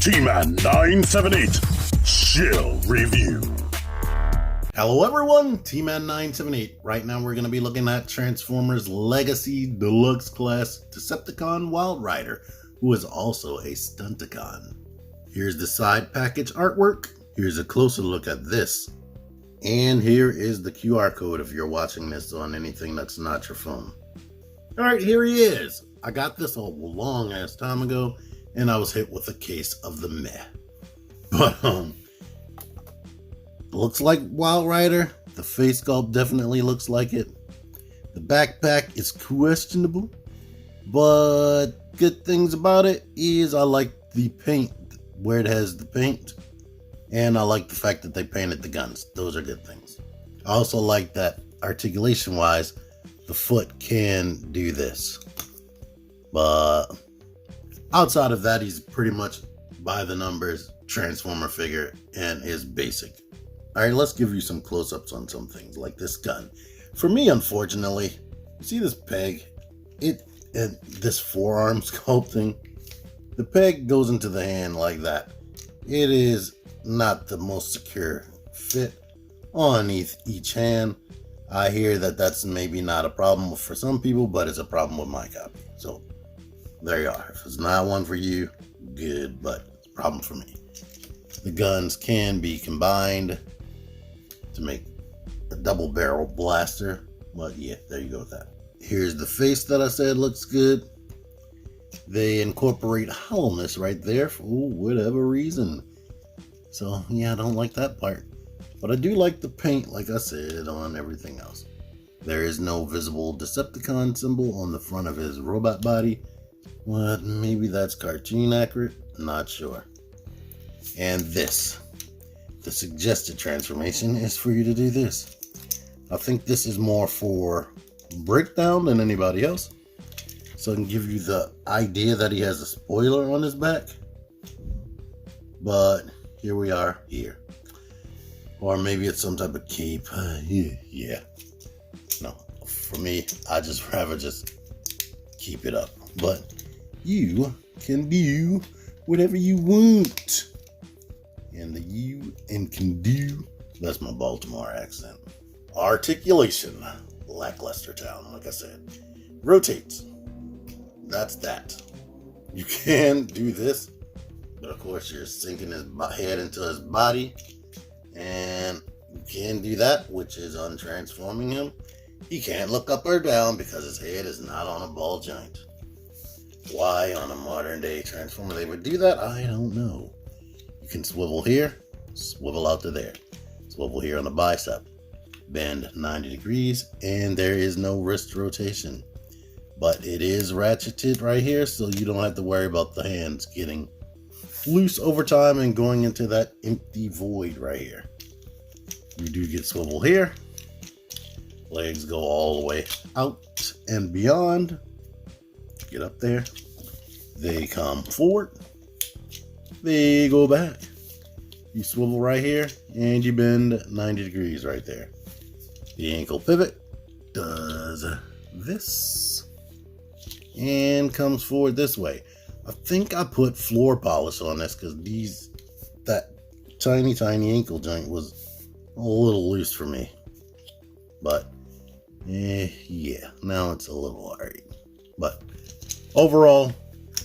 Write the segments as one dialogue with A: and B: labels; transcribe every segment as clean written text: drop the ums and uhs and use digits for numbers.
A: T-Man 978 Shill Review.
B: Hello everyone, T-Man 978. Right now we're going to be looking at Transformers Legacy Deluxe class Decepticon Wildrider, who is also a Stunticon. Here's the side package artwork. Here's a closer look at this. And here is the QR code if you're watching this on anything that's not your phone. Alright, here he is. I got this a long ass time ago, and I was hit with a case of the meh. But, looks like Wildrider. The face sculpt definitely looks like it. The backpack is questionable, but good things about it is I like the paint, where it has the paint, and I like the fact that they painted the guns. Those are good things. I also like that articulation wise, the foot can do this. But outside of that, he's pretty much by the numbers Transformer figure and is basic. Alright, let's give you some close-ups on some things, like this gun. For me, unfortunately, you see this peg? And this forearm sculpting? The peg goes into the hand like that. It is not the most secure fit on each hand. I hear that that's maybe not a problem for some people, but it's a problem with my copy. So, there you are. If it's not one for you, good, but it's a problem for me. The guns can be combined to make a double barrel blaster. But yeah, there you go with that. Here's the face that I said looks good. They incorporate hollowness right there for whatever reason. So yeah, I don't like that part. But I do like the paint, like I said, on everything else. There is no visible Decepticon symbol on the front of his robot body. But maybe that's cartoon accurate, not sure. And this. The suggested transformation is for you to do this. I think this is more for breakdown than anybody else. So I can give you the idea that he has a spoiler on his back. But here we are here. Or maybe it's some type of cape. Yeah. No, for me, I just rather just keep it up. But you can do whatever you want. And the you and can do, that's my Baltimore accent. Articulation, lackluster town, like I said. Rotates, that's that. You can do this, but of course you're sinking his head into his body. And you can do that, which is untransforming him. He can't look up or down because his head is not on a ball joint. Why on a modern day Transformer they would do that, I don't know. You can swivel here, swivel out to there. Swivel here on the bicep. Bend 90 degrees, and there is no wrist rotation. But it is ratcheted right here, so you don't have to worry about the hands getting loose over time and going into that empty void right here. You do get swivel here. Legs go all the way out and beyond. Get up there. They come forward. They go back. You swivel right here and you bend 90 degrees right there. The ankle pivot does this and comes forward this way. I think I put floor polish on this because that tiny ankle joint was a little loose for me. But yeah, now it's a little alright. But overall,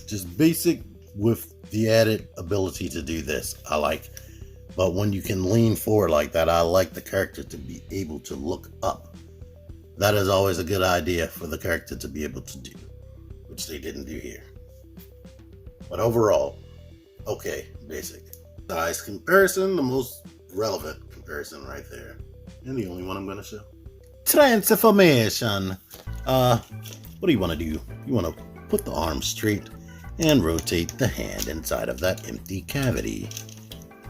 B: just basic with the added ability to do this, I like. But when you can lean forward like that, I like the character to be able to look up. That is always a good idea for the character to be able to do, which they didn't do here. But overall, okay, basic. Size comparison, the most relevant comparison right there. And the only one I'm going to show. Transformation. What do you want to do? You want to put the arm straight and rotate the hand inside of that empty cavity.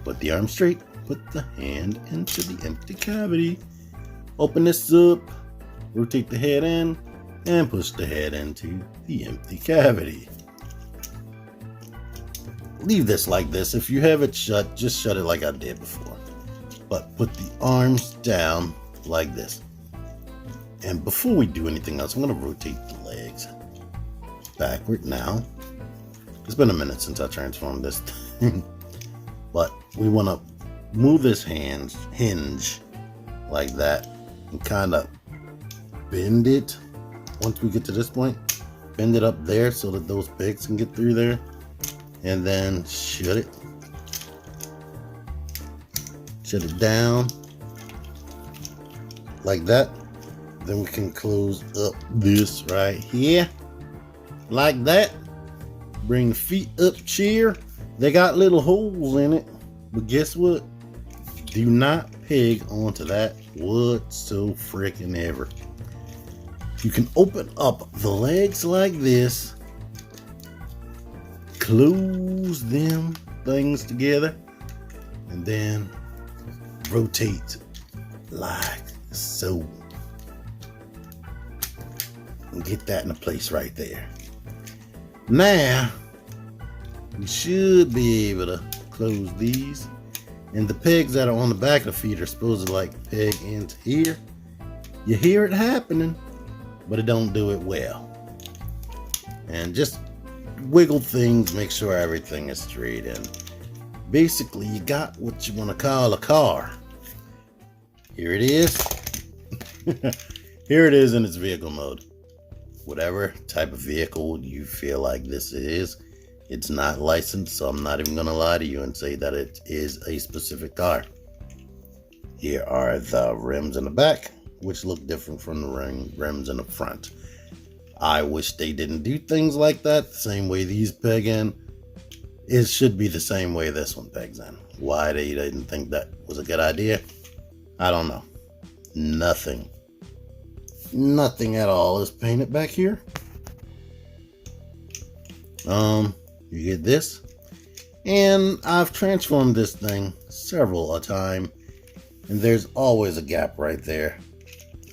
B: Put the arm straight, put the hand into the empty cavity. Open this up, rotate the head in, and push the head into the empty cavity. Leave this like this. If you have it shut, just shut it like I did before. But put the arms down like this. And before we do anything else, I'm going to rotate the legs backward now. It's been a minute since I transformed this thing. But we want to move this hinge like that and kind of bend it once we get to this point. Bend it up there so that those pigs can get through there. And then shut it. Shut it down like that. Then we can close up this right here like that. Bring the feet up cheer. They got little holes in it, but guess what? Do not peg onto that whatso freaking ever. You can open up the legs like this, close them things together, and then rotate like so. And get that in a place right there. Now, you should be able to close these. And the pegs that are on the back of the feet are supposed to like peg into here. You hear it happening, but it don't do it well. And just wiggle things, make sure everything is straight. And basically you got what you want to call a car. Here it is. Here it is in its vehicle mode. Whatever type of vehicle you feel like this is, it's not licensed, so I'm not even going to lie to you and say that it is a specific car. Here are the rims in the back, which look different from the rims in the front. I wish they didn't do things like that the same way these peg in. It should be the same way this one pegs in. Why they didn't think that was a good idea, I don't know. Nothing at all is painted back here. You get this, and I've transformed this thing several a time, and there's always a gap right there,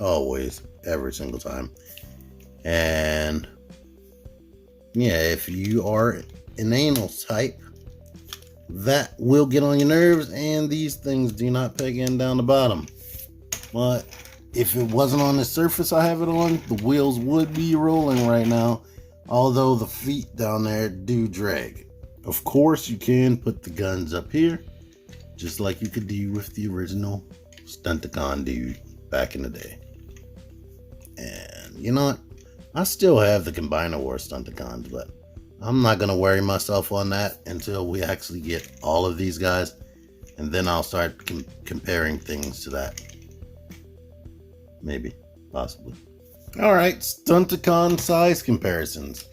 B: always, every single time. And yeah, if you are an anal type, that will get on your nerves, and these things do not peg in down the bottom. But if it wasn't on the surface I have it on, the wheels would be rolling right now, although the feet down there do drag. Of course, you can put the guns up here, just like you could do with the original Stunticon dude back in the day. And you know what? I still have the Combiner War Stunticons, but I'm not going to worry myself on that until we actually get all of these guys, and then I'll start comparing things to that. Maybe, possibly. Alright, Stunticon size comparisons.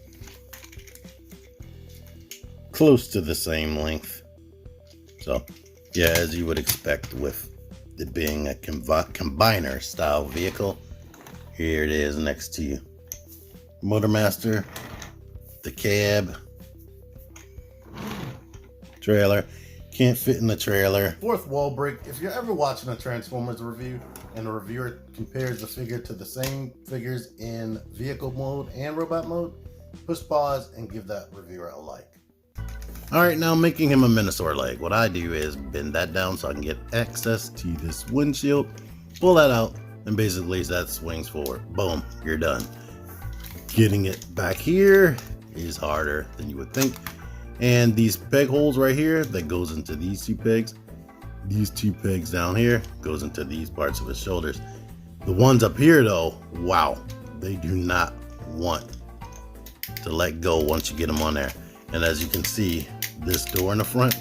B: Close to the same length. So, yeah, as you would expect with it being a combiner style vehicle. Here it is next to you. Motormaster, the cab, trailer. Can't fit in the trailer. Fourth wall break. If you're ever watching a Transformers review and the reviewer compares the figure to the same figures in vehicle mode and robot mode, push pause and give that reviewer a like. Alright, now making him a Minosaur leg. What I do is bend that down so I can get access to this windshield, pull that out, and basically that swings forward. Boom, you're done. Getting it back here is harder than you would think. And these peg holes right here, that goes into these two pegs. These two pegs down here goes into these parts of his shoulders. The ones up here though, wow, they do not want to let go once you get them on there. And as you can see, this door in the front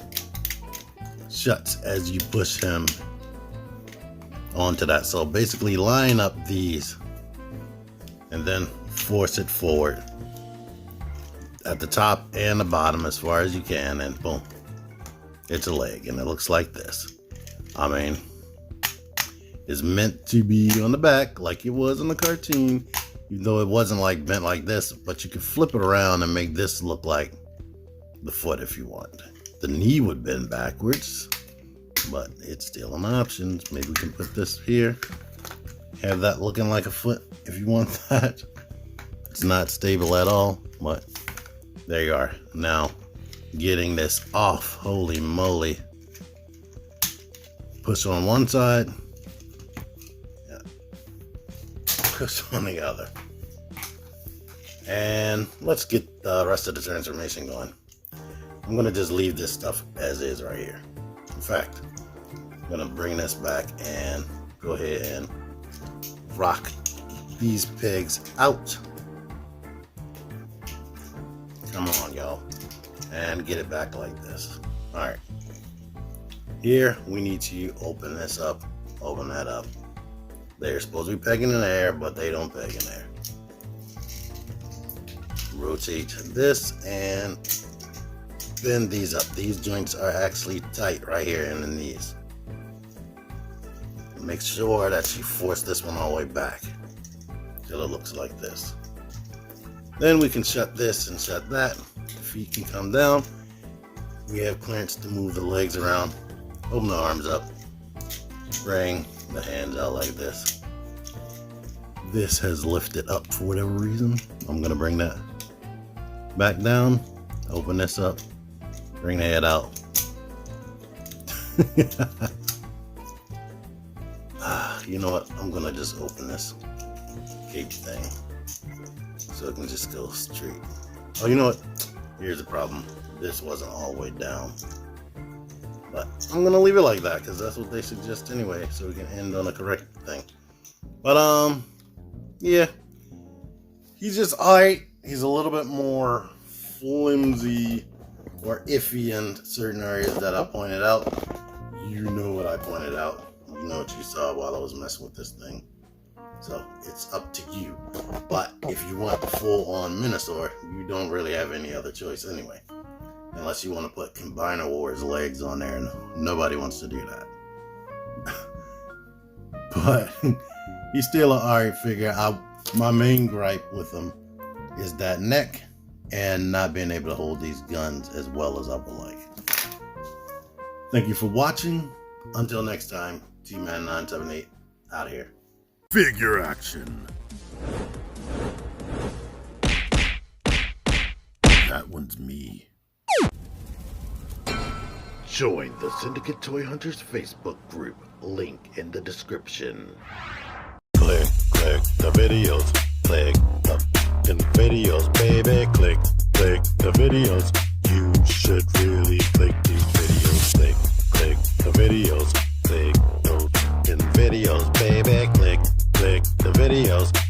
B: shuts as you push him onto that. So basically line up these and then force it forward at the top and the bottom as far as you can, and boom, it's a leg, and it looks like this. I mean, it's meant to be on the back like it was in the cartoon, even though it wasn't like bent like this, but you could flip it around and make this look like the foot if you want. The knee would bend backwards, but it's still an option. Maybe we can put this here, have that looking like a foot if you want that. It's not stable at all, but there you are. Now, getting this off, holy moly. Push on one side, yeah. Push on the other. And let's get the rest of the transformation going. I'm gonna just leave this stuff as is right here. In fact, I'm gonna bring this back and go ahead and rock these pegs out. Come on, y'all. And get it back like this. All right. Here, we need to open this up, open that up. They're supposed to be pegging in there, but they don't peg in there. Rotate this and bend these up. These joints are actually tight right here in the knees. Make sure that you force this one all the way back till it looks like this. Then we can shut this and shut that. The feet can come down. We have clearance to move the legs around. Open the arms up. Bring the hands out like this. This has lifted up for whatever reason. I'm gonna bring that back down. Open this up. Bring the head out. You know what? I'm gonna just open this cape thing so it can just go straight. Oh, you know what? Here's the problem. This wasn't all the way down. But I'm gonna leave it like that because that's what they suggest anyway, so we can end on a correct thing. But yeah, he's just alright. He's a little bit more flimsy or iffy in certain areas that I pointed out. You know what I pointed out. You know what you saw while I was messing with this thing. So it's up to you. But if you want the full-on Minosaur, you don't really have any other choice anyway. Unless you want to put Combiner Wars legs on there, and nobody wants to do that. But he's still an alright figure. My main gripe with him is that neck and not being able to hold these guns as well as I would like. Thank you for watching. Until next time, T-Man978 out of here.
A: Figure action. That one's me. Join the Syndicate Toy Hunters Facebook group. Link in the description.
C: Click the videos. Click the videos, baby. Click the videos. You should really click these videos. Click the videos. Click those videos, baby. Click the videos.